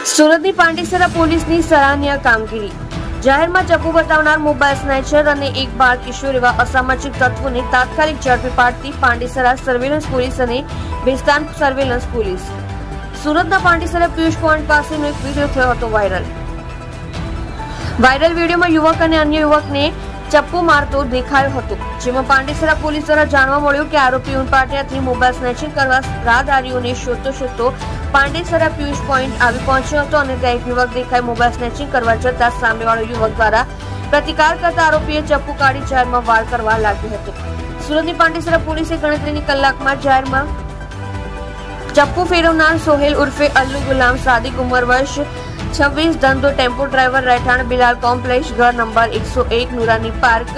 સુરતની પાંડેસરા પોલીસની સરાહનીય કામગીરી. જાહેરમાં ચપ્પુ બતાવનાર મોબાઈલ સ્નેચર અને એક બાળ કિશોર એવા અસામાજિક તત્વોને તાત્કાલિક ઝડપી પાડતી પાંડેસરા સર્વેલન્સ પોલીસ અને બેસ્તાન સર્વેલન્સ પોલીસ. સુરતના પાંડેસરા પિયુષ પોઈન્ટ પાસેનો એક વિડીયો થયો હતો વાયરલ વિડીયોમાં યુવક અને અન્ય યુવકને ચપ્પુ મારતો દેખાયો હતો, જેમાં પાંડેસરા પોલીસ દ્વારા જાણવા મળ્યું કે આરોપી ઉનપાટિયાથી મોબાઈલ સ્નેચિંગ કરવા રાહદારીઓને શોધતો પાંડેસરા પિયુષ પોઈન્ટ આવી પહોંચ્યો હતો અને ત્યાં એક યુવક દેખાઈ મોબાઈલ સ્નેચિંગ કરવા જતા સામેવાળો યુવક દ્વારા પ્રતિકાર કરતા આરોપીએ ચપ્પુ કાઢી જાહેરમાં વાર કરવા લાગ્યો હતો. સુરતની પાંડેસરા પોલીસે ગણતરીની કલાકમાં જાહેરમાં ચપ્પુ ફેરવનાર સોહેલ ઉર્ફે અલ્લુ ગુલામ સાદિક ઉંમર વર્ષ 26, ધંધો ટેમ્પો ડ્રાઈવર, રહેઠાણ બિલાલ કોમ્પ્લેક્સ, ઘર નંબર 101, નુરાની પાર્ક,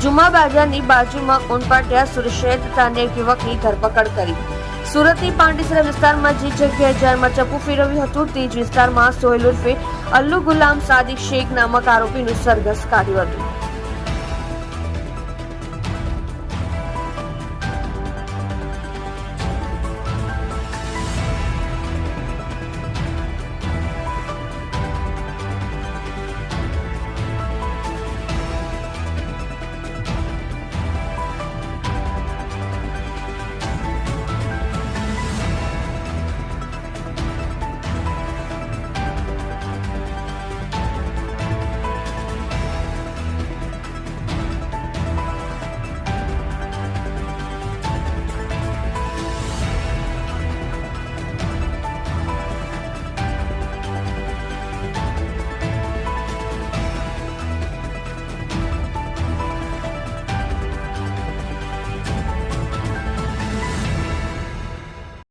જુમા બાજારની બાજુમાં ઉનપાટિયા સુરશેર તથા અન્ય યુવકની ધરપકડ કરી. સુરતની પાંડેસરા વિસ્તારમાં જે જગ્યાએ જાહેરમાં ચપ્પુ ફેરવ્યું હતું તે જ વિસ્તારમાં સોહેલ ઉર્ફે અલ્લુ ગુલામ સાદિક શેખ નામક આરોપીનું સરઘસ કાઢ્યું હતું.